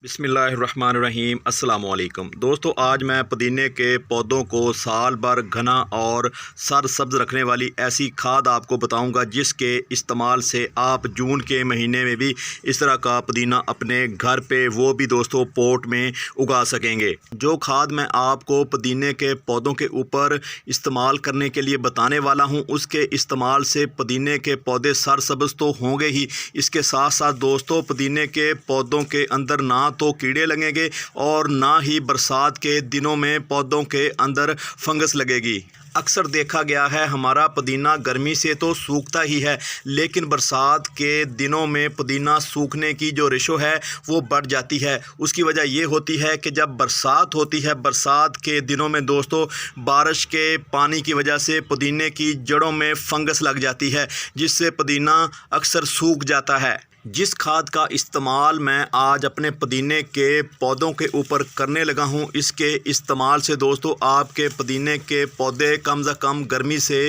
बिस्मिल्लाहिर्रहमानिर्रहीम अस्सलामुअलैकुम दोस्तों, आज मैं पुदीने के पौधों को साल भर घना और सरसब्ज रखने वाली ऐसी खाद आपको बताऊंगा जिसके इस्तेमाल से आप जून के महीने में भी इस तरह का पुदीना अपने घर पे वो भी दोस्तों पोट में उगा सकेंगे। जो खाद मैं आपको पुदीने के पौधों के ऊपर इस्तेमाल करने के लिए बताने वाला हूं, उसके इस्तेमाल से पुदीने के पौधे सरसब्ज तो होंगे ही, इसके साथ साथ दोस्तों पुदीने के पौधों के अंदर ना तो कीड़े लगेंगे और ना ही बरसात के दिनों में पौधों के अंदर फंगस लगेगी। अक्सर देखा गया है हमारा पुदीना गर्मी से तो सूखता ही है, लेकिन बरसात के दिनों में पुदीना सूखने की जो रेशो है वो बढ़ जाती है। उसकी वजह ये होती है कि जब बरसात होती है, बरसात के दिनों में दोस्तों बारिश के पानी की वजह से पुदीने की जड़ों में फंगस लग जाती है, जिससे पुदीना अक्सर सूख जाता है। जिस खाद का इस्तेमाल मैं आज अपने पुदीने के पौधों के ऊपर करने लगा हूं, इसके इस्तेमाल से दोस्तों आपके पुदीने के पौधे कम से कम गर्मी से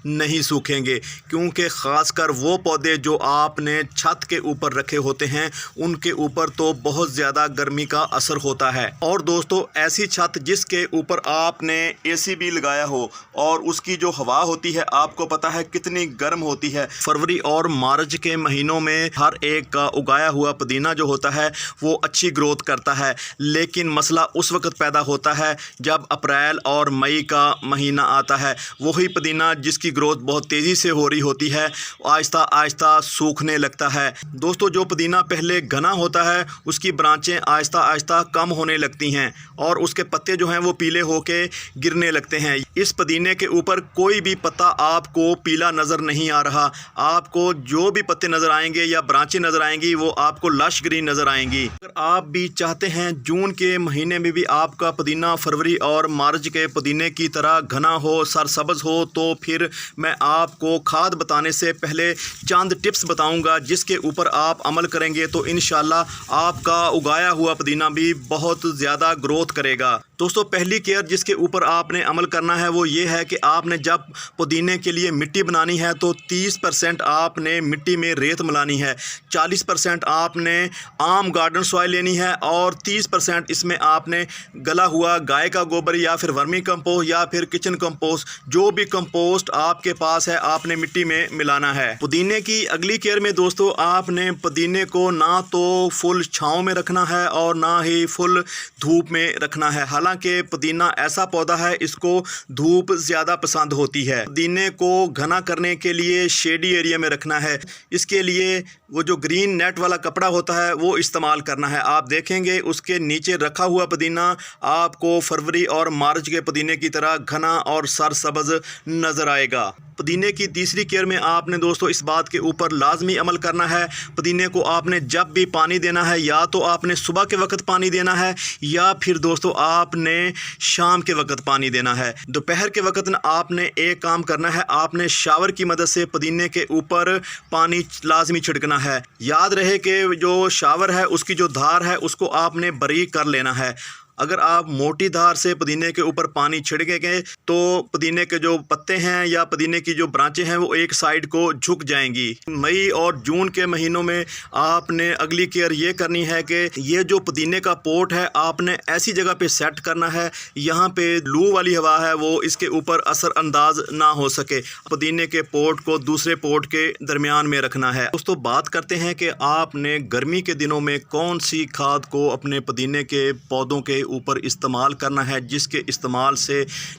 नहीं सूखेंगे, क्योंकि ख़ासकर वो पौधे जो आपने छत के ऊपर रखे होते हैं उनके ऊपर तो बहुत ज़्यादा गर्मी का असर होता है। और दोस्तों ऐसी छत जिसके ऊपर आपने एसी भी लगाया हो और उसकी जो हवा होती है आपको पता है कितनी गर्म होती है। फरवरी और मार्च के महीनों में हर एक का उगाया हुआ पुदीना जो होता है वो अच्छी ग्रोथ करता है, लेकिन मसला उस वक्त पैदा होता है जब अप्रैल और मई का महीना आता है। वही पुदीना जिसकी ग्रोथ बहुत तेज़ी से हो रही होती है आहिस्ता आहिस्ता सूखने लगता है। दोस्तों जो पुदीना पहले घना होता है उसकी ब्रांचें आहिस्ता आहिस्ता कम होने लगती हैं और उसके पत्ते जो हैं वो पीले होके गिरने लगते हैं। इस पुदीने के ऊपर कोई भी पत्ता आपको पीला नज़र नहीं आ रहा। आपको जो भी पत्ते नज़र आएंगे या ब्रांचें नज़र आएंगी वो आपको लश ग्रीन नज़र आएंगी। अगर आप भी चाहते हैं जून के महीने में भी आपका पुदीना फरवरी और मार्च के पुदीने की तरह घना हो, सरसब्ज हो, तो फिर मैं आपको खाद बताने से पहले चंद टिप्स बताऊंगा जिसके ऊपर आप अमल करेंगे तो इंशाल्लाह आपका उगाया हुआ पुदीना भी बहुत ज़्यादा ग्रोथ करेगा। दोस्तों पहली केयर जिसके ऊपर आपने अमल करना है वो ये है कि आपने जब पुदीने के लिए मिट्टी बनानी है तो 30% आपने मिट्टी में रेत मिलानी है, 40% आपने आम गार्डन सॉइल लेनी है और 30% इसमें आपने गला हुआ गाय का गोबर या फिर वर्मी कंपोस्ट या फिर किचन कंपोस्ट, जो भी कंपोस्ट आपके पास है आपने मिट्टी में मिलाना है। पुदीने की अगली केयर में दोस्तों आपने पुदीने को ना तो फुल छांव में रखना है और ना ही फुल धूप में रखना है। हालांकि पुदीना ऐसा पौधा है इसको धूप ज़्यादा पसंद होती है। पुदीने को घना करने के लिए शेडी एरिया में रखना है। इसके लिए वो जो ग्रीन नेट वाला कपड़ा होता है वो इस्तेमाल करना है। आप देखेंगे उसके नीचे रखा हुआ पुदीना आपको फरवरी और मार्च के पुदीने की तरह घना और सरसब्ज नज़र आएगा। पुदीने की तीसरी केयर में आपने दोस्तों इस बात के ऊपर लाजमी अमल करना है, पुदीने को आपने जब भी पानी देना है या तो आपने सुबह के वक्त पानी देना है या फिर दोस्तों आपने शाम के वक्त पानी देना है। दोपहर के वक्त आपने एक काम करना है, आपने शावर की मदद से पुदीने के ऊपर पानी लाजमी छिड़कना है। याद रहे कि जो शावर है उसकी जो धार है उसको आपने बारीक कर लेना है। अगर आप मोटी धार से पुदीने के ऊपर पानी छिड़केंगे तो पुदीने के जो पत्ते हैं या पुदीने की जो ब्रांचें हैं वो एक साइड को झुक जाएंगी। मई और जून के महीनों में आपने अगली केयर ये करनी है कि ये जो पुदीने का पोट है आपने ऐसी जगह पे सेट करना है यहाँ पे लू वाली हवा है वो इसके ऊपर असर अंदाज ना हो सके। पुदीने के पोट को दूसरे पोट के दरमियान में रखना है। दोस्तों बात करते हैं कि आपने गर्मी के दिनों में कौन सी खाद को अपने पुदीने के पौधों के ऊपर इस्तेमाल करना है जिसके इस्तेमाल से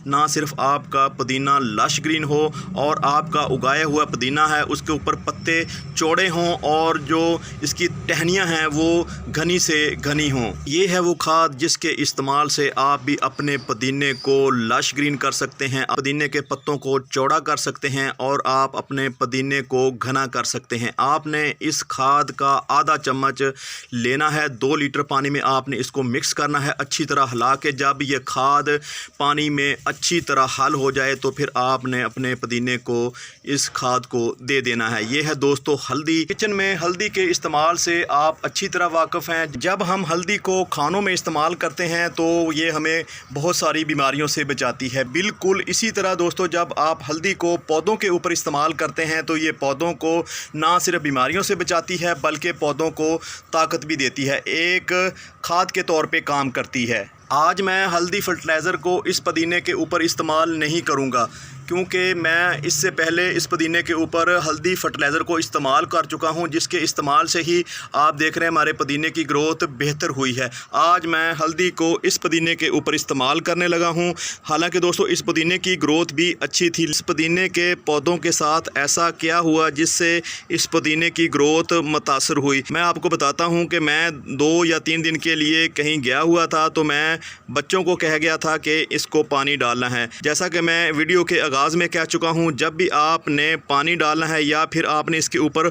ना सिर्फ आपका पुदीना लश ग्रीन हो और आपका उगाया हुआ पुदीना है उसके ऊपर पत्ते चौड़े हों और जो इसकी टहनियाँ हैं वो घनी से घनी हों। ये है वो खाद जिसके इस्तेमाल से आप भी अपने पुदीने को लश ग्रीन कर सकते हैं, पुदीने के पत्तों को चौड़ा कर सकते हैं और आप अपने पुदीने को घना कर सकते हैं। आपने इस खाद का आधा चम्मच लेना है, 2 लीटर पानी में आपने इसको मिक्स करना है। अच्छी तरह हिला के जब ये खाद पानी में अच्छी तरह हल हो जाए तो फिर आपने अपने पुदीने को इस खाद को दे देना है। ये है दोस्तों हल्दी। किचन में हल्दी के इस्तेमाल से आप अच्छी तरह वाकिफ़ हैं। जब हम हल्दी को खानों में इस्तेमाल करते हैं तो ये हमें बहुत सारी बीमारियों से बचाती है। बिल्कुल इसी तरह दोस्तों जब आप हल्दी को पौधों के ऊपर इस्तेमाल करते हैं तो ये पौधों को ना सिर्फ बीमारियों से बचाती है बल्कि पौधों को ताकत भी देती है, एक खाद के तौर पे काम करती है। आज मैं हल्दी फर्टिलाइज़र को इस पुदीने के ऊपर इस्तेमाल नहीं करूँगा क्योंकि मैं इससे पहले इस पुदीने के ऊपर हल्दी फर्टिलाइज़र को इस्तेमाल कर चुका हूं, जिसके इस्तेमाल से ही आप देख रहे हैं हमारे पुदीने की ग्रोथ बेहतर हुई है। आज मैं हल्दी को इस पुदीने के ऊपर इस्तेमाल करने लगा हूं। हालांकि दोस्तों इस पुदीने की ग्रोथ भी अच्छी थी। इस पुदीने के पौधों के साथ ऐसा क्या हुआ जिससे इस पुदीने की ग्रोथ मुतासर हुई, मैं आपको बताता हूँ कि मैं 2 या 3 दिन के लिए कहीं गया हुआ था तो मैं बच्चों को कह गया था कि इसको पानी डालना है। जैसा कि मैं वीडियो के आगाज़ में कह चुका हूं, जब भी आपने पानी डालना है या फिर आपने इसके ऊपर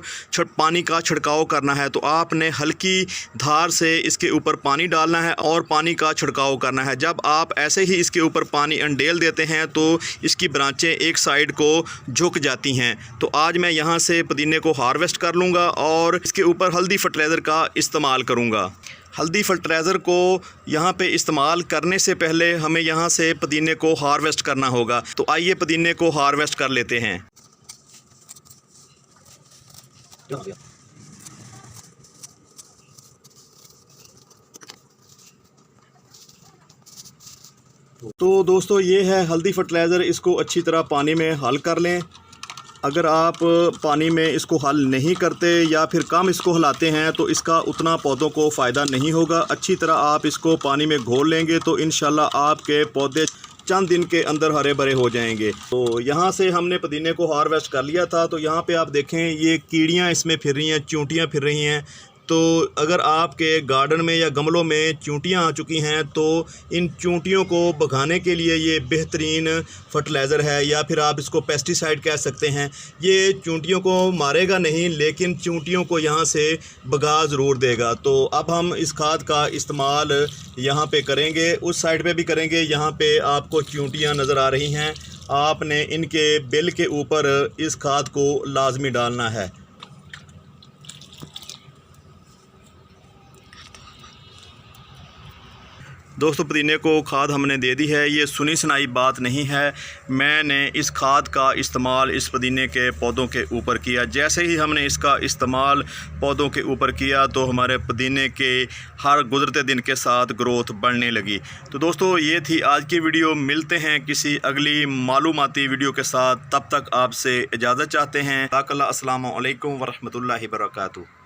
पानी का छिड़काव करना है तो आपने हल्की धार से इसके ऊपर पानी डालना है और पानी का छिड़काव करना है। जब आप ऐसे ही इसके ऊपर पानी अंडेल देते हैं तो इसकी ब्रांचें एक साइड को झुक जाती हैं। तो आज मैं यहाँ से पुदीने को हार्वेस्ट कर लूँगा और इसके ऊपर हल्दी फर्टिलाइज़र का इस्तेमाल करूँगा। हल्दी फर्टिलाइज़र को यहाँ पे इस्तेमाल करने से पहले हमें यहाँ से पुदीने को हार्वेस्ट करना होगा। तो आइए पुदीने को हार्वेस्ट कर लेते हैं। तो दोस्तों ये है हल्दी फर्टिलाइज़र, इसको अच्छी तरह पानी में हल कर लें। अगर आप पानी में इसको हल नहीं करते या फिर कम इसको हिलाते हैं तो इसका उतना पौधों को फ़ायदा नहीं होगा। अच्छी तरह आप इसको पानी में घोल लेंगे तो इंशाल्लाह आपके पौधे चंद दिन के अंदर हरे भरे हो जाएंगे। तो यहाँ से हमने पुदीने को हार्वेस्ट कर लिया था। तो यहाँ पे आप देखें ये कीड़ियाँ इसमें फिर रही हैं, चूंटियाँ फिर रही हैं। तो अगर आपके गार्डन में या गमलों में चूंटियाँ आ चुकी हैं तो इन चूंटियों को भगाने के लिए ये बेहतरीन फर्टिलाइज़र है, या फिर आप इसको पेस्टिसाइड कह सकते हैं। ये चूंटियों को मारेगा नहीं लेकिन चूंटियों को यहाँ से भगा ज़रूर देगा। तो अब हम इस खाद का इस्तेमाल यहाँ पे करेंगे, उस साइड पे भी करेंगे। यहाँ पे आपको चूंटियाँ नज़र आ रही हैं, आपने इनके बिल के ऊपर इस खाद को लाजमी डालना है। दोस्तों पुदीने को खाद हमने दे दी है, ये सुनी सुनाई बात नहीं है। मैंने इस खाद का इस्तेमाल इस पुदीने के पौधों के ऊपर किया। जैसे ही हमने इसका इस्तेमाल पौधों के ऊपर किया तो हमारे पुदीने के हर गुज़रते दिन के साथ ग्रोथ बढ़ने लगी। तो दोस्तों ये थी आज की वीडियो। मिलते हैं किसी अगली मालूमाती वीडियो के साथ, तब तक आपसे इजाज़त चाहते हैं। अस्सलामु अलैकुम वरहमतुल्लाहि वबरकातुहू।